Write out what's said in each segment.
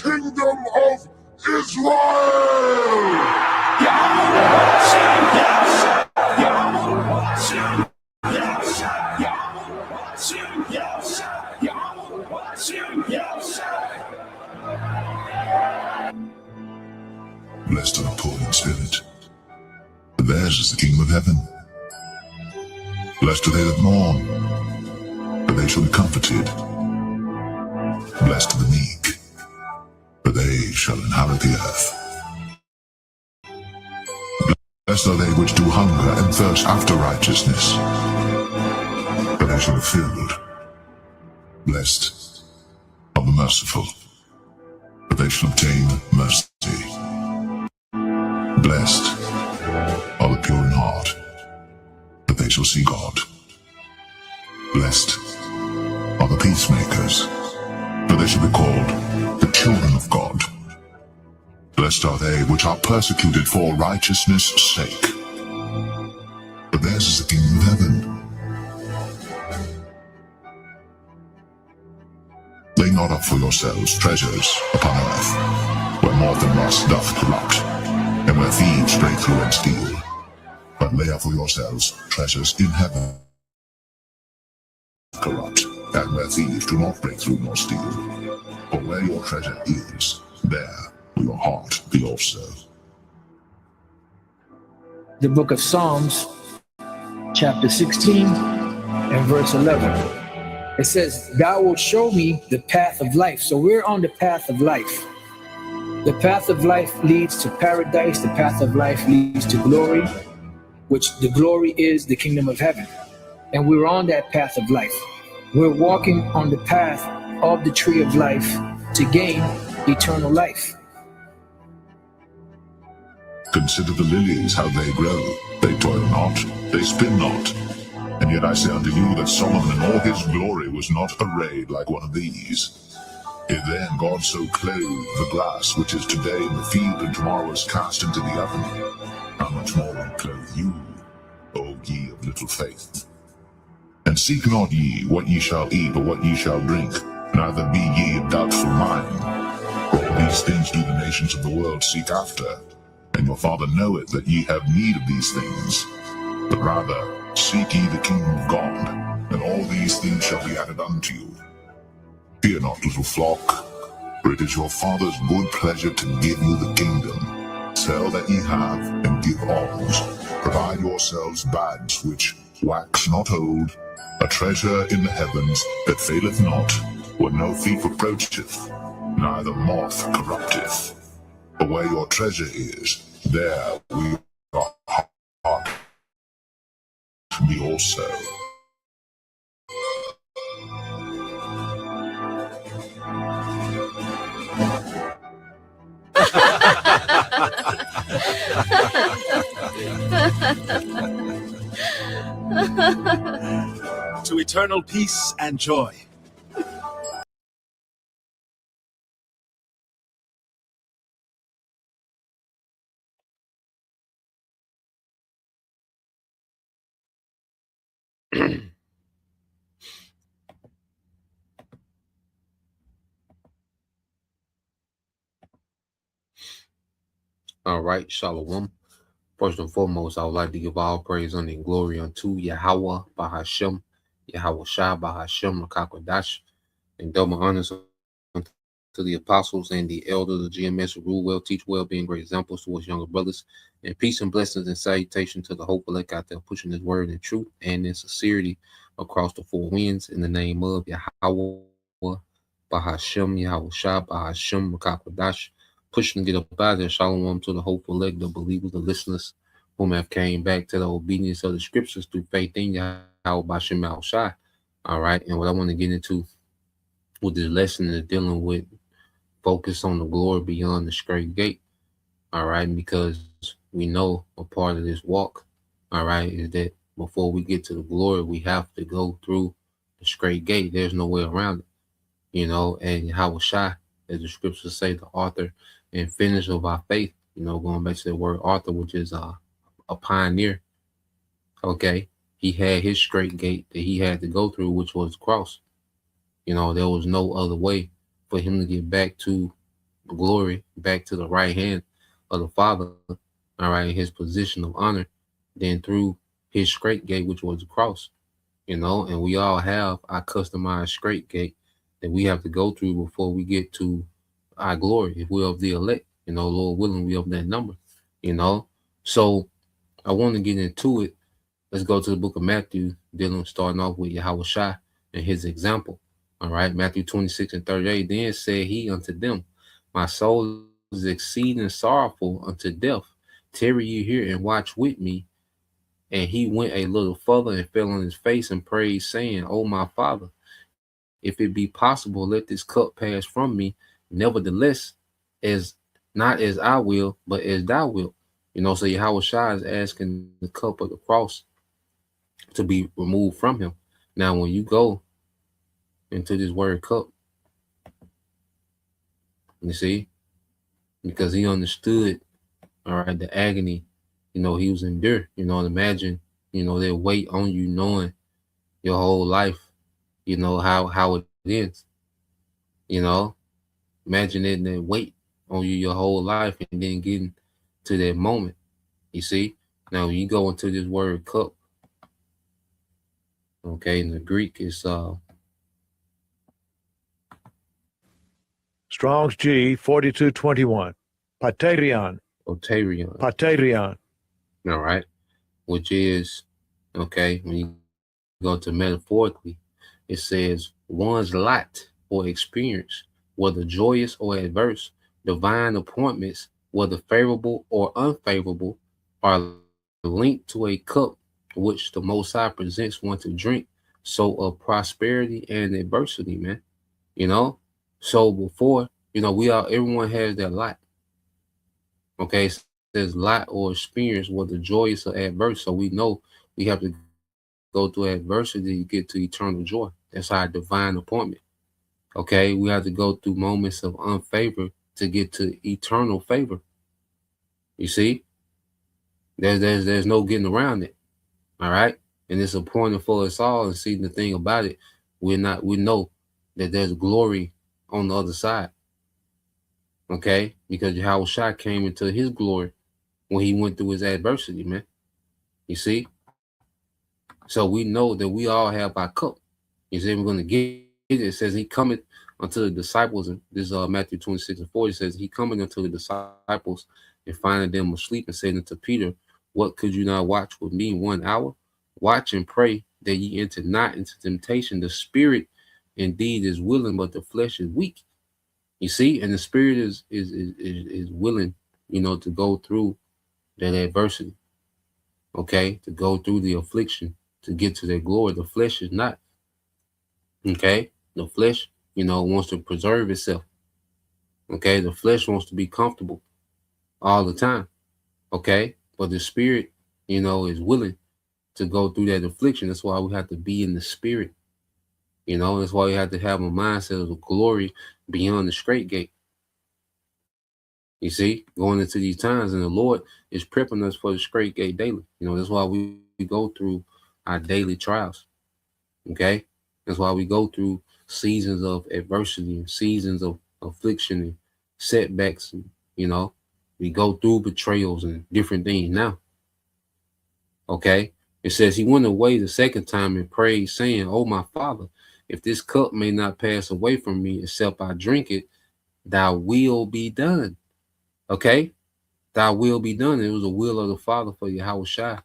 kingdom of Israel! Blessed are the poor in spirit, for theirs is the kingdom of heaven. Blessed are they that mourn, for they shall be comforted. Blessed are the meek, for they shall inherit the earth. Blessed are they which do hunger and thirst after righteousness, for they shall be filled. Blessed are the merciful, for they shall obtain mercy. Blessed are the pure in heart, for they shall see God. Blessed are the peacemakers, for they shall be called the children of God. Blessed are they which are persecuted for righteousness' sake, for theirs is the kingdom of heaven. Lay not up for yourselves treasures upon earth, where moth and rust doth corrupt, and where thieves break through and steal. But lay up for yourselves treasures in heaven, corrupt, and where thieves do not break through nor steal. For where your treasure is, there will your heart be also. The book of Psalms, chapter 16 and verse 11. It says, "Thou wilt show me the path of life." So we're on the path of life. The path of life leads to paradise. The path of life leads to glory, which the glory is the kingdom of heaven. And we're on that path of life. We're walking on the path of the tree of life to gain eternal life. Consider the lilies, how they grow. They toil not, they spin not. And yet I say unto you that Solomon in all his glory was not arrayed like one of these. If then God so clothed the grass which is today in the field and tomorrow is cast into the oven, how much more will he clothe you, O ye of little faith? And seek not ye what ye shall eat or what ye shall drink, neither be ye of doubtful mind. For all these things do the nations of the world seek after, and your Father knoweth that ye have need of these things. But rather seek ye the kingdom of God, and all these things shall be added unto you. Fear not, little flock, for it is your Father's good pleasure to give you the kingdom. Sell that ye have, and give alms. Provide yourselves bags which wax not old, a treasure in the heavens that faileth not, where no thief approacheth, neither moth corrupteth. For where your treasure is, there will your heart be also. To eternal peace and joy. All right, Shalom. First and foremost, I would like to give all praise and glory unto Yahweh Bahashem, Yahweh Shah Bahashem Rakakwadash, and double honors to the apostles and the elders of GMS who rule well, teach well, being great examples towards younger brothers. And peace and blessings and salutation to the hopeful elect out there pushing his word in truth and in sincerity across the four winds in the name of Yahweh Bahashem, Yahweh Shah Bahashem Rakakwadash. Pushing to get up out there. Shalom to the hopeful elect, the believers, the listeners whom have came back to the obedience of the scriptures through faith in Yahweh Bashem Al Shai. All right. And what I want to get into with this lesson is dealing with focus on the glory beyond the straight gate. All right. Because we know a part of this walk, all right, is that before we get to the glory, we have to go through the straight gate. There's no way around it, you know, and Yahweh Shai, as the scriptures say, the author and finish of our faith, you know, going back to the word author, which is a pioneer. Okay, he had his straight gate that he had to go through, which was the cross. You know, there was no other way for him to get back to glory back to the right hand of the Father, all right, in his position of honor, then through his straight gate, which was the cross, and we all have our customized straight gate that we have to go through before we get to our glory. If we're of the elect, Lord willing, we of that number, you know. So I want to get into it. Let's go to the book of Matthew, starting off with Yahweh Shai and his example. All right, Matthew 26:38. Then said he unto them, my soul is exceeding sorrowful unto death. Tarry ye here and watch with me. And he went a little further and fell on his face and prayed, saying, O my Father, if it be possible, let this cup pass from me. Nevertheless, as not as I will, but as thou wilt. So Yahweh Shai is asking the cup of the cross to be removed from him. Now, when you go into this word cup, you see, because he understood, all right, the agony, he was endured. Imagine, that weight on you, knowing your whole life, how it ends. Imagine it, that weight on you your whole life, and then getting to that moment. You see, now when you go into this word cup, okay, in the Greek is Strong's G 4221. Paterion. Otarion. Paterion. All right, which is, okay, when you go to metaphorically, it says one's lot or experience, whether joyous or adverse, divine appointments, whether favorable or unfavorable, are linked to a cup which the Most High presents one to drink. So of prosperity and adversity, man. So before, everyone has their lot. Okay, it says lot or experience, whether joyous or adverse. So we know we have to go through adversity to get to eternal joy. That's our divine appointment. Okay, we have to go through moments of unfavor to get to eternal favor. You see, there's no getting around it. All right, and it's appointed for us all. And see, the thing about it, we know that there's glory on the other side. Okay, because Yahweh Shai came into his glory when he went through his adversity, man. You see, so we know that we all have our cup. You see, we're going to get it. It says he cometh unto the disciples, and this is Matthew 26:40. It says he cometh unto the disciples and finding them asleep, and said unto Peter, what could you not watch with me 1 hour? Watch and pray that ye enter not into temptation. The spirit indeed is willing, but the flesh is weak. You see, and the spirit is willing, to go through that adversity. Okay, to go through the affliction to get to their glory. The flesh is not. Okay, the flesh, wants to preserve itself. Okay, the flesh wants to be comfortable all the time. Okay, but the spirit, is willing to go through that affliction. That's why we have to be in the spirit. That's why we have to have a mindset of the glory beyond the straight gate. You see, going into these times, and the Lord is prepping us for the straight gate daily. That's why we go through our daily trials. Okay, that's why we go through seasons of adversity and seasons of affliction and setbacks. And, we go through betrayals and different things now. Okay, it says he went away the second time and prayed, saying, "Oh my Father, if this cup may not pass away from me, except I drink it, thy will be done." Okay, thy will be done. It was the will of the Father for Yahweh Shai,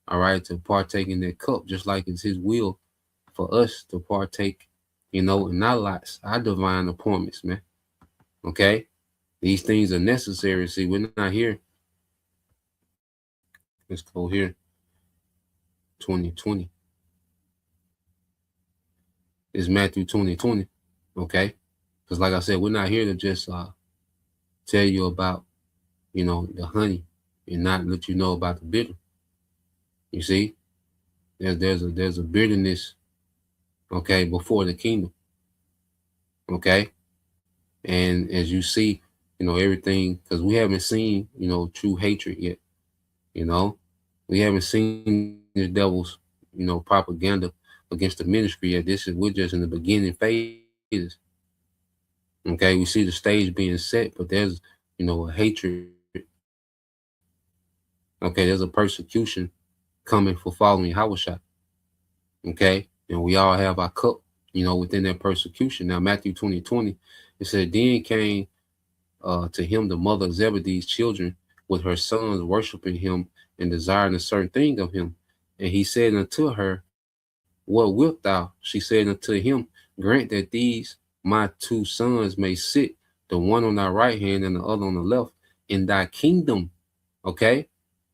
all right, to partake in that cup, just like it's his will for us to partake, in our lots, our divine appointments, man. Okay, these things are necessary. See, we're not here. Let's go here. 2020. It's Matthew 20:20. Okay, because like I said, we're not here to just tell you about, the honey and not let you know about the bitter. You see, there's a bitterness, okay, before the kingdom. Okay, and as you see, everything, because we haven't seen, true hatred yet. We haven't seen the devil's, propaganda against the ministry yet. We're just in the beginning phases. Okay, we see the stage being set, but there's, a hatred. Okay, there's a persecution coming for following Hawashai. Okay, and we all have our cup, within that persecution. Now, Matthew 20:20, it said, then came to him the mother of Zebedee's children with her sons, worshiping him and desiring a certain thing of him. And he said unto her, what wilt thou? She said unto him, grant that these my two sons may sit, the one on thy right hand and the other on the left, in thy kingdom. Okay,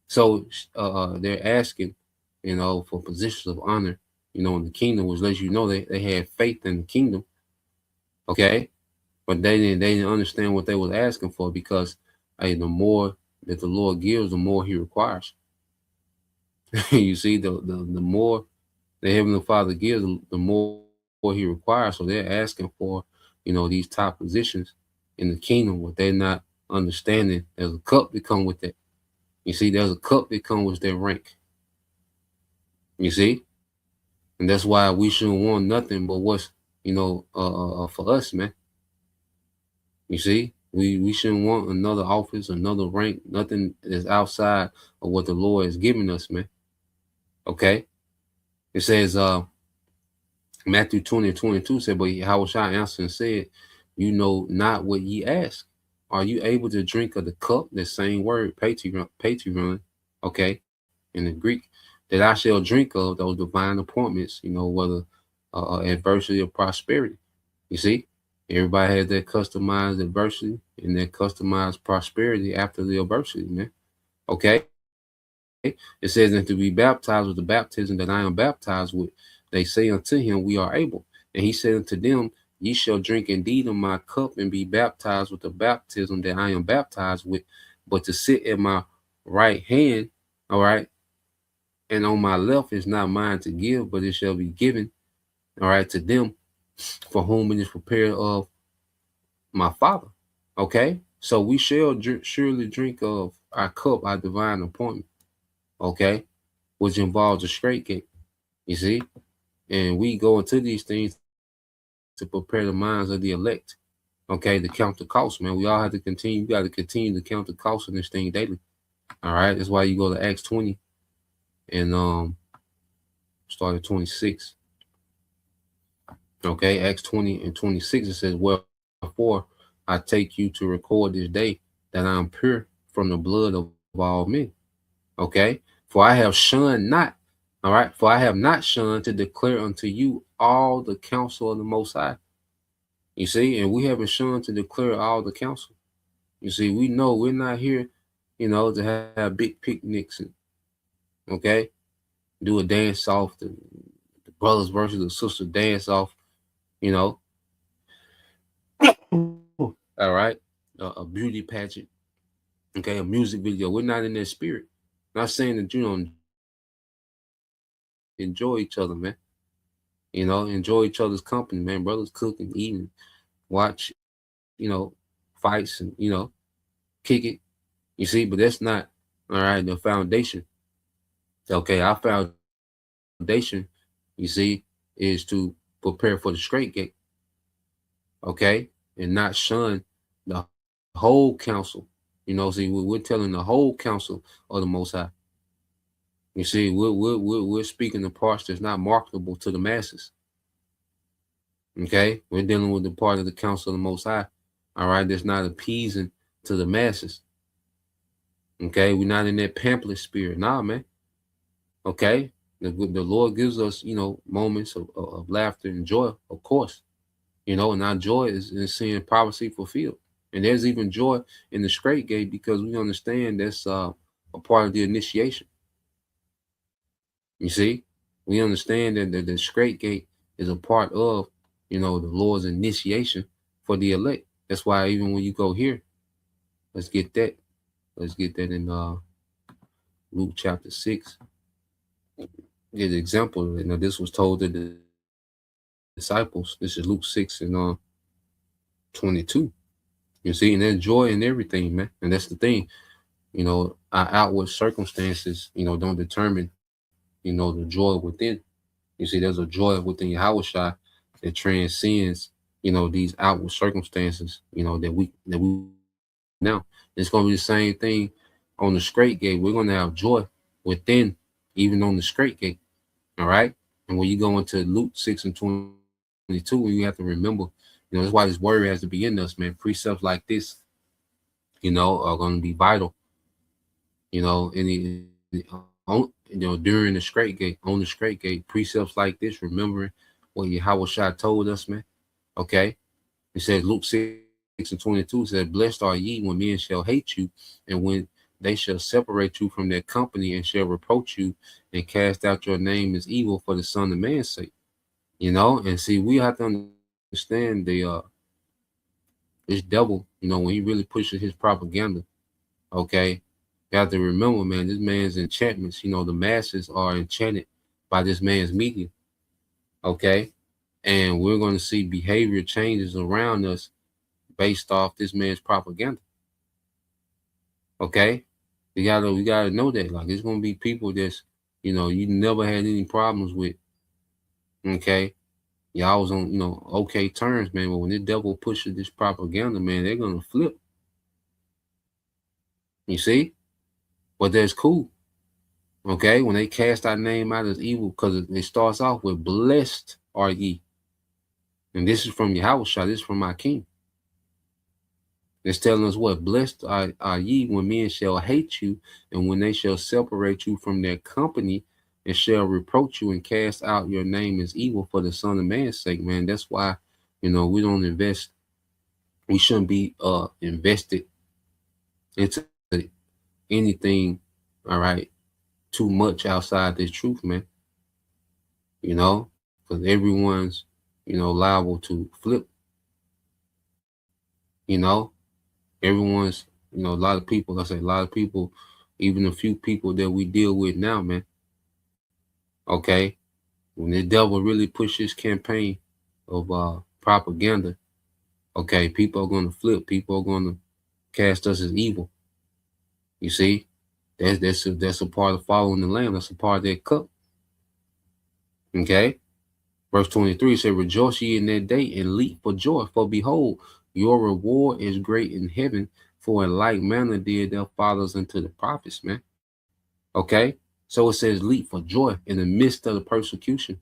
so they're asking, for positions of honor, in the kingdom, which lets you know they had faith in the kingdom. Okay, but they didn't understand what they was asking for, because the more that the Lord gives, the more He requires. You see, the more the Heavenly Father gives, the more He requires. So they're asking for, these top positions in the kingdom, what they're not understanding. There's a cup that come with that. You see, there's a cup that comes with their rank. You see, and that's why we shouldn't want nothing but what's, for us, man. You see, we shouldn't want another office, another rank, nothing that's outside of what the Lord has given us, man. Okay, it says, Matthew 20:22 said, but Yahushua answered and said, you know not what ye ask. Are you able to drink of the cup? The same word, patron, okay, in the Greek, that I shall drink of, those divine appointments, whether adversity or prosperity. You see, everybody has their customized adversity and their customized prosperity after the adversity, man. Okay. It says, and to be baptized with the baptism that I am baptized with, they say unto him, we are able. And he said unto them, ye shall drink indeed of my cup and be baptized with the baptism that I am baptized with, but to sit at my right hand, all right, and on my left is not mine to give, but it shall be given, all right, to them for whom it is prepared of my Father. Okay, so we shall surely drink of our cup, our divine appointment. Okay, which involves a straight gate. You see, and we go into these things to prepare the minds of the elect. Okay, to count the cost, man. We all have to continue. You got to continue to count the cost of this thing daily. All right, that's why you go to Acts 20 and start at 26. Okay, Acts 20 and 26, it says, wherefore I take you to record this day that I am pure from the blood of all men. Okay, for I have shunned not, all right, for I have not shunned to declare unto you all the counsel of the Most High. You see, and we haven't shunned to declare all the counsel. You see, we know we're not here, to have big picnics and, okay, do a dance off, the brothers versus the sister dance off, all right, a beauty pageant, okay, a music video. We're not in that spirit. Not saying that you don't enjoy each other, man. Enjoy each other's company, man. Brothers cooking, eating, watch, fights and, kick it. You see, but that's not, all right, the foundation. Okay, our foundation, you see, is to prepare for the straight gate. Okay, and not shun the whole counsel. See, we're telling the whole counsel of the Most High. You see, we're speaking the parts that's not marketable to the masses. Okay, we're dealing with the part of the counsel of the Most High. All right, that's not appeasing to the masses. Okay, we're not in that pamphlet spirit. Nah, man. Okay, the Lord gives us, moments of laughter and joy, of course. And our joy is in seeing prophecy fulfilled. And there's even joy in the straight gate, because we understand that's a part of the initiation. You see, we understand that the straight gate is a part of, the Lord's initiation for the elect. That's why even when you go here, let's get that. Let's get that in Luke chapter 6. Get an example. This was told to the disciples. This is Luke 6 and 22. You see, and there's joy in everything, man. And that's the thing. Our outward circumstances, don't determine, the joy within. You see, there's a joy within Yahushua that transcends, these outward circumstances, that we now. It's gonna be the same thing on the straight gate. We're gonna have joy within, even on the straight gate. All right. And when you go into Luke 6:22, you have to remember, that's why this word has to be in us, man. Precepts like this, are gonna be vital, during the straight gate, on the straight gate, precepts like this, remembering what Yahweh Shai told us, man. Okay. It says Luke 6:22 said, "Blessed are ye when men shall hate you, and when they shall separate you from their company, and shall reproach you, and cast out your name as evil for the Son of Man's sake." And see, we have to understand this devil, when he really pushes his propaganda. Okay. You have to remember, man, this man's enchantments, the masses are enchanted by this man's media. Okay. And we're going to see behavior changes around us based off this man's propaganda. Okay. We gotta know that. Like, it's gonna be people that's, you never had any problems with. Okay. Y'all was on, okay terms, man. But when the devil pushes this propaganda, man, they're gonna flip. You see? But that's cool. Okay, when they cast our name out as evil, because it starts off with "Blessed are ye," and this is from Yahweh Shah. This is from my King. It's telling us what? "Blessed are ye when men shall hate you, and when they shall separate you from their company, and shall reproach you and cast out your name as evil for the Son of Man's sake." Man, that's why, we don't invest. We shouldn't be invested into anything, all right, too much outside this truth, man. Because everyone's, liable to flip. Everyone's, a lot of people, a lot of people, even a few people that we deal with now, man. Okay. When the devil really pushes campaign of propaganda, okay, people are going to flip. People are going to cast us as evil. You see, that's a part of following the Lamb. That's a part of that cup. Okay. Verse 23 said, "Rejoice ye in that day, and leap for joy. For behold, your reward is great in heaven. For in like manner did their fathers unto the prophets," man. Okay. So it says, leap for joy in the midst of the persecution.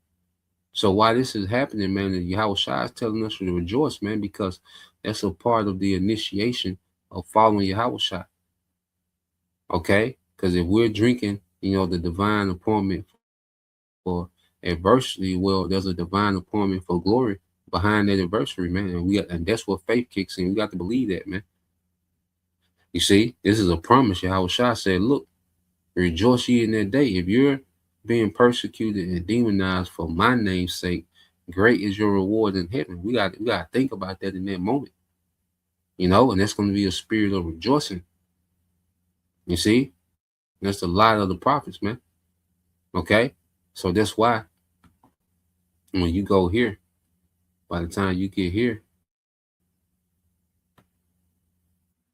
So why this is happening, man, Yahweh Shai is telling us to rejoice, man, because that's a part of the initiation of following Yahweh Shai. Okay. Because if we're drinking, the divine appointment for adversity, well, there's a divine appointment for glory behind that adversity, man. And that's what faith kicks in. We got to believe that, man. You see, this is a promise. Yahweh Shai said, "Look, rejoice ye in that day." If you're being persecuted and demonized for my name's sake, great is your reward in heaven. We got to think about that in that moment. And that's going to be a spirit of rejoicing. You see, that's the light of the prophets, man. Okay, so that's why when you go here, by the time you get here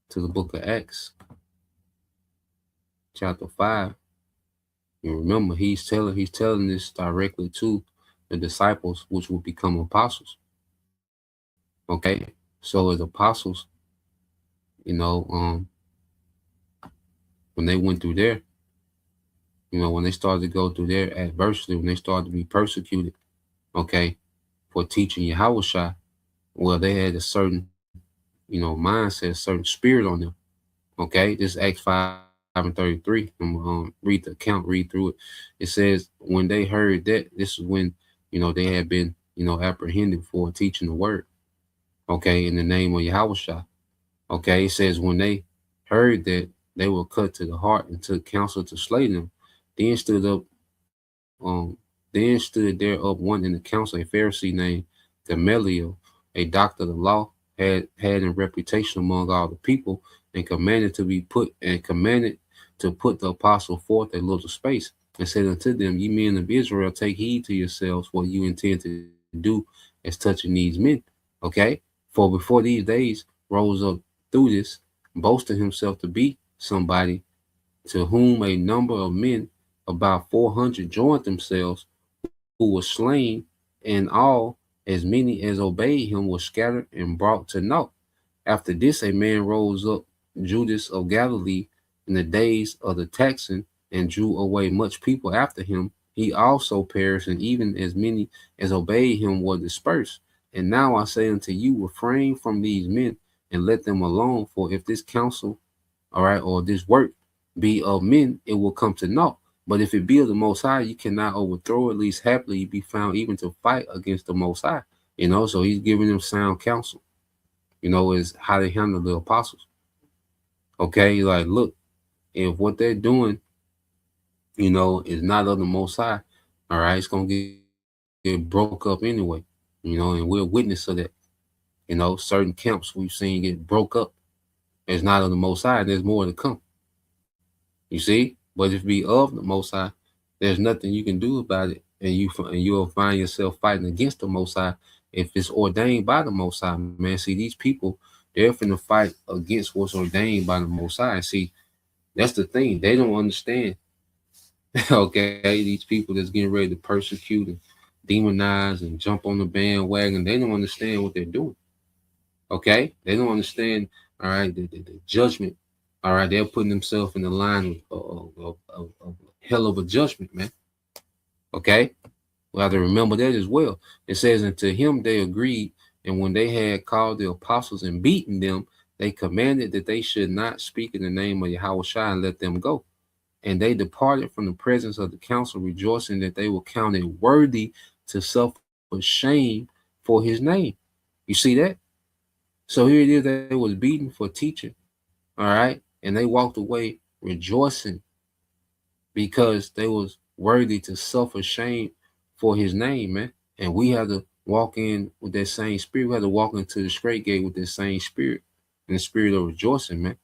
to the book of Acts, chapter 5, you remember he's telling this directly to the disciples, which will become apostles. Okay, so as apostles, when they went through there, when they started to go through their adversity, when they started to be persecuted, okay, for teaching Yahweh Shai, well, they had a certain, mindset, a certain spirit on them. Okay, this is Acts 5:33. I'm read the account, read through it. It says, when they heard that, this is when, they had been, apprehended for teaching the word. Okay, in the name of Yahweh Shai. Okay, it says, when they heard that, they were cut to the heart and took counsel to slay them. Then stood there up one in the council, a Pharisee named Gamaliel, a doctor of the law, had in reputation among all the people, and commanded to put the apostle forth a little space, and said unto them, "Ye men of Israel, take heed to yourselves what you intend to do as touching these men." Okay, for before these days rose up through this, boasting himself to be somebody, to whom a number of men, about 400, joined themselves, who were slain, and all as many as obeyed him were scattered and brought to naught. After this, a man rose up, Judas of Galilee, in the days of the taxing, and drew away much people after him. He also perished, and even as many as obeyed him were dispersed. And now I say unto you, refrain from these men and let them alone. For if this counsel, all right, or this work be of men, it will come to naught. But if it be of the Most High, you cannot overthrow. At least happily be found even to fight against the Most High. So he's giving them sound counsel. Is how they handle the apostles. Okay, like look, if what they're doing, is not of the Most High, all right, it's gonna get broke up anyway. And we're witness of that. Certain camps we've seen get broke up. It's not of the Most High, and there's more to come. You see, but if it be of the Most High, there's nothing you can do about it, and you'll find yourself fighting against the Most High if it's ordained by the Most High. Man, see, these people, they're finna fight against what's ordained by the Most High. And see, that's the thing. They don't understand. Okay, these people that's getting ready to persecute and demonize and jump on the bandwagon, they don't understand what they're doing. Okay, they don't understand. All right, the judgment. All right, they're putting themselves in the line of hell of a judgment, man. Okay, we have to remember that as well. It says, and to him they agreed, and when they had called the apostles and beaten them, they commanded that they should not speak in the name of Yahweh and let them go. And they departed from the presence of the council, rejoicing that they were counted worthy to suffer shame for his name. You see that? So here it is, they was beaten for teaching. All right. And they walked away rejoicing because they was worthy to suffer shame for his name, man. And we have to walk in with that same spirit. We have to walk into the Strait gate with that same spirit, and the spirit of rejoicing, man.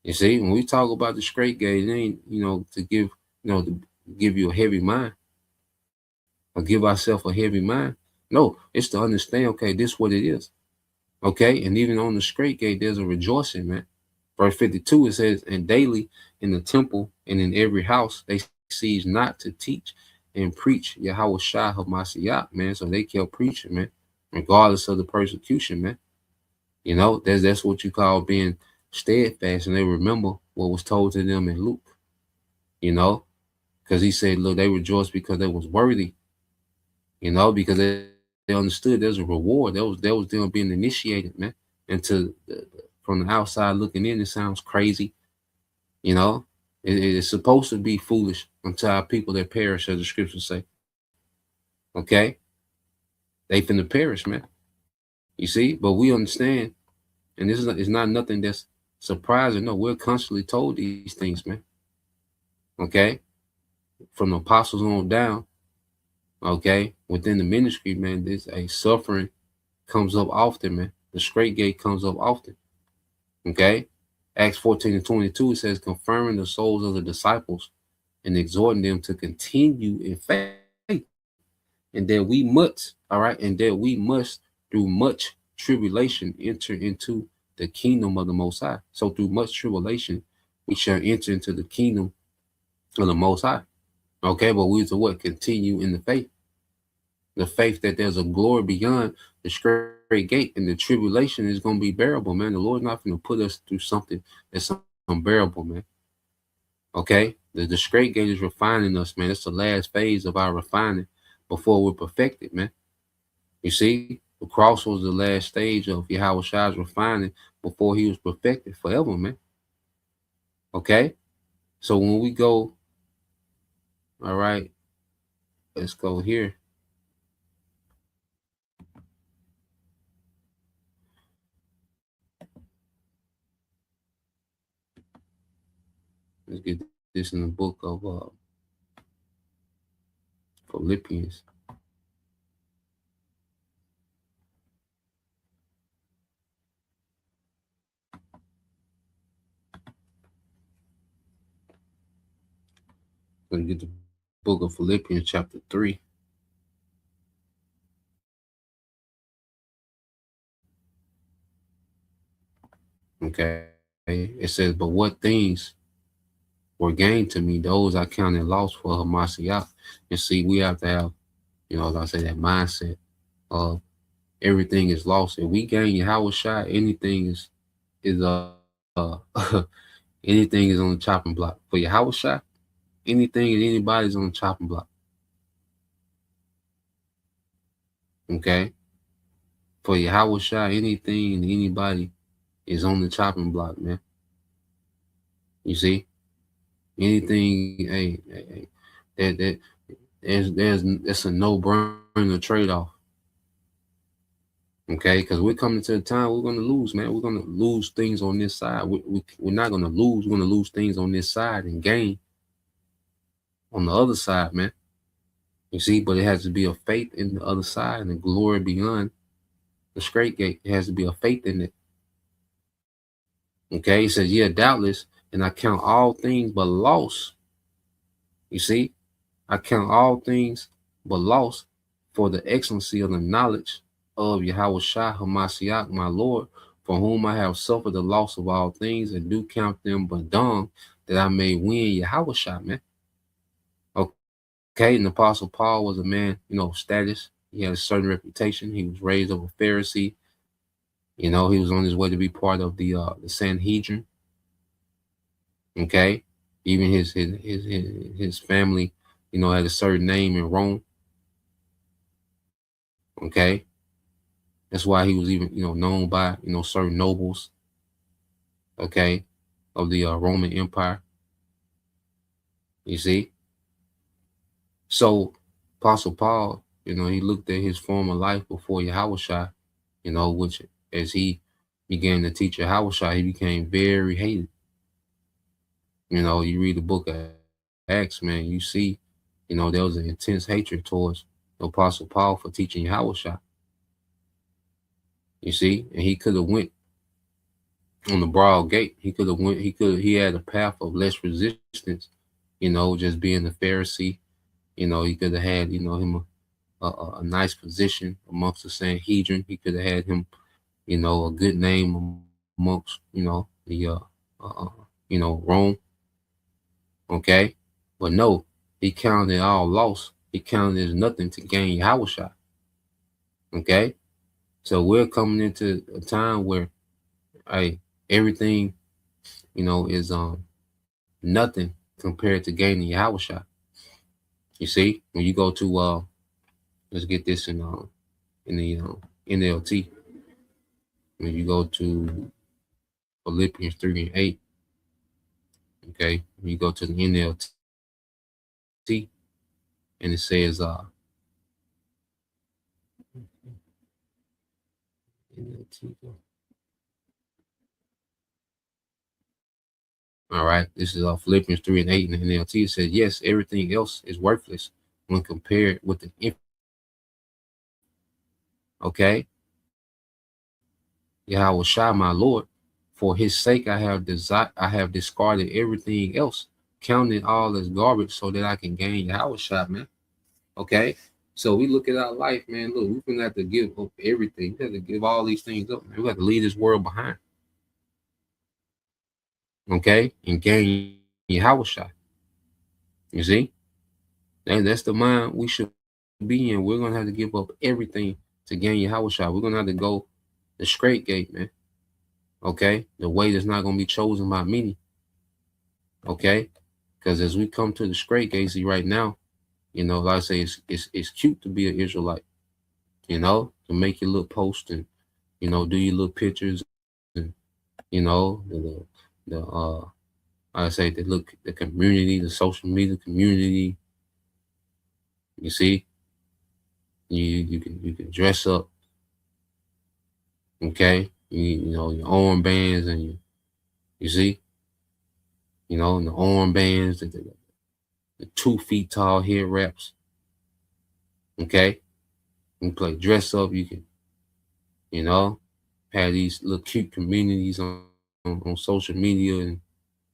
You see, when we talk about the Strait gate, it ain't, to give you a heavy mind or give ourselves a heavy mind. No, it's to understand, okay, this is what it is. Okay, and even on the Strait gate, there's a rejoicing, man. Verse 52, it says, and daily in the temple and in every house, they cease not to teach and preach Yahweh Shah of Masiyah, man. So they kept preaching, man, regardless of the persecution, man. That's what you call being steadfast, and they remember what was told to them in Luke, because he said, look, they rejoiced because they was worthy, because they understood there's a reward. That was them being initiated, man. And from the outside looking in, it sounds crazy, it's supposed to be foolish unto our people that perish, as the scriptures say. Okay, they finna perish, man. You see, but we understand, and this is not nothing that's surprising. No, we're constantly told these things, man. Okay, from the apostles on down. Okay, within the ministry, man, there's a suffering comes up often, man. The Strait gate comes up often. Okay, Acts 14:22, it says, confirming the souls of the disciples and exhorting them to continue in faith, and that we must, all right, and that we must through much tribulation enter into the kingdom of the Most High. So through much tribulation, we shall enter into the kingdom of the Most High. Okay, but we to what? Continue in the faith. The faith that there's a glory beyond the Strait gate, and the tribulation is going to be bearable, man. The Lord's not going to put us through something that's unbearable, man. Okay, the Strait gate is refining us, man. It's the last phase of our refining before we're perfected, man. You see, the cross was the last stage of Yahweh Shai's refining before he was perfected forever, man. Okay, so when we go, all right, let's go here. Let's get this in the book of Philippians. Let's get the book of Philippians chapter 3. Okay, it says, but what things were gained to me, those I counted loss for Hamashiach. And see, we have to have, as I say, that mindset. everything is lost. If we gain Yahweh Shai, anything is anything is on the chopping block. For Yahweh Shai, anything and anybody's on the chopping block. Okay? For Yahweh Shai, anything and anybody is on the chopping block, man. You see? Anything, that that's a no-brainer trade-off. Okay, because we're coming to a time we're gonna lose, man. We're gonna lose things on this side. We're not gonna lose. We're gonna lose things on this side and gain on the other side, man. You see, but it has to be a faith in the other side and the glory beyond the straight gate. It has to be a faith in it. Okay, he says, yeah, doubtless, and I count all things but loss. You see, I count all things but loss for the excellency of the knowledge of Yahweh Shai Hamashiach, my Lord, for whom I have suffered the loss of all things, and do count them but dung, that I may win Yahweh Shai, man. Okay, and the Apostle Paul was a man, status. He had a certain reputation. He was raised of a Pharisee. He was on his way to be part of the Sanhedrin. Okay, even his family, had a certain name in Rome. Okay, that's why he was even, known by, certain nobles. Okay, of the Roman Empire. You see, so Apostle Paul, he looked at his former life before Yahweh Shai, which as he began to teach Yahweh Shai, he became very hated. You read the book of Acts, man, you see, there was an intense hatred towards the Apostle Paul for teaching Yahweh Shai. You see, and he could have went on the broad gate. He had a path of less resistance, just being a Pharisee. He could have had, him a nice position amongst the Sanhedrin. He could have had him, a good name amongst, the, Rome. Okay. But no, he counted all loss. He counted as nothing to gain Yahweh Shai. Okay. So we're coming into a time where, everything, is nothing compared to gaining Yahweh Shai. You see, when you go to let's get this in the NLT. When you go to Philippians 3:8, okay, when you go to the NLT, and it says NLT. All right, this is Philippians 3:8 in the NLT. It says, yes, everything else is worthless when compared with the infinite. Okay, Yahweh Shai, my Lord, for his sake I have discarded everything else, counting all as garbage, so that I can gain Yahweh Shai, man. Okay, so we look at our life, man. Look, we're gonna have to give up everything. We have to give all these things up, man. We have to leave this world behind. Okay, and gain Yahweh Shai. You see, that's the mind we should be in. We're gonna have to give up everything to gain Yahweh Shai. We're gonna have to go the straight gate, man. Okay, the way that's not gonna be chosen by many. Okay, because as we come to the straight gate, see right now, like I say, it's cute to be an Israelite. To make your little post and do your little pictures and I say the community, the social media community. You see, you can dress up. Okay, your armbands and you see, the armbands, the 2 feet tall head wraps. Okay, you play dress up. You can, have these little cute communities on social media and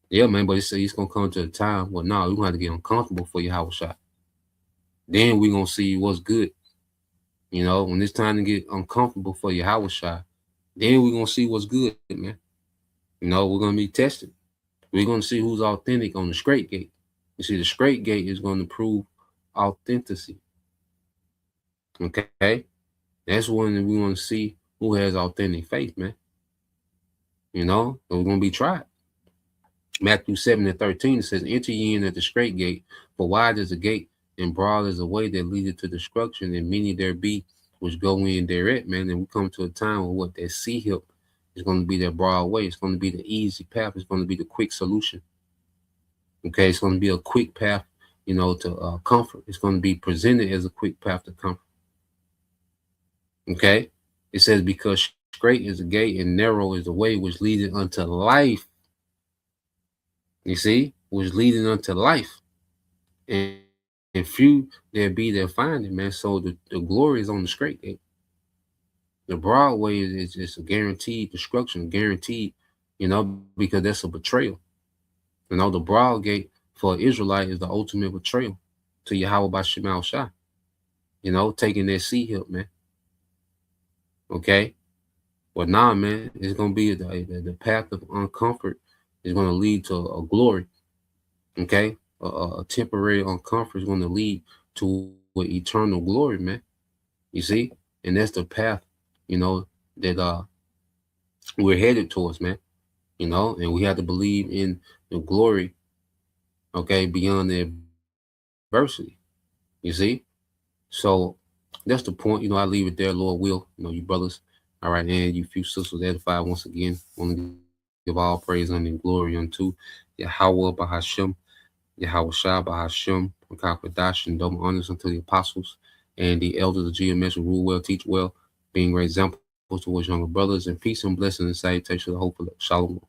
yeah, man. But it's gonna come to a time where now we're gonna have to get uncomfortable for Yahweh Shai. Then we're gonna see what's good. When it's time to get uncomfortable for Yahweh Shai, then we're gonna see what's good, man. We're gonna be tested. We're gonna see who's authentic on the straight gate. You see, the straight gate is gonna prove authenticity. Okay. That's one that we want to see who has authentic faith, man. You know, we're going to be tried. Matthew 7:13, it says, enter ye in at the straight gate, for wide is the gate, and broad is the way that leadeth to destruction, and many there be which go in thereat, man. And we come to a time where what that sea hip is going to be that broad way. It's going to be the easy path. It's going to be the quick solution. Okay, it's going to be a quick path, you know, to comfort. It's going to be presented as a quick path to comfort. Okay, it says, because straight is the gate and narrow is the way which leadeth unto life. You see, which leading unto life, and few there be that find it, man. So the glory is on the straight gate. The broad way is a guaranteed destruction, guaranteed, you know, because that's a betrayal. You know, the broad gate for an Israelite is the ultimate betrayal to Yahweh by Shemal Shah. You know, taking that sea hip, man. Okay, but nah, man, it's gonna be the path of uncomfort is gonna lead to a glory. Okay, a temporary uncomfort is gonna lead to an eternal glory, man. You see, and that's the path, you know, that we're headed towards, man. You know, and we have to believe in the glory, okay, beyond the adversity. You see, so that's the point. You know, I leave it there, Lord will. You know, you brothers, all right, and you few sisters edified once again. Want to give all praise and glory unto Yahweh Bahashem, Yahweh Shah Bahashem, Kakadash, and double honors unto the apostles and the elders of GMS who rule well, teach well, being great examples towards younger brothers, and peace and blessing and salutation to the hope of Shalom.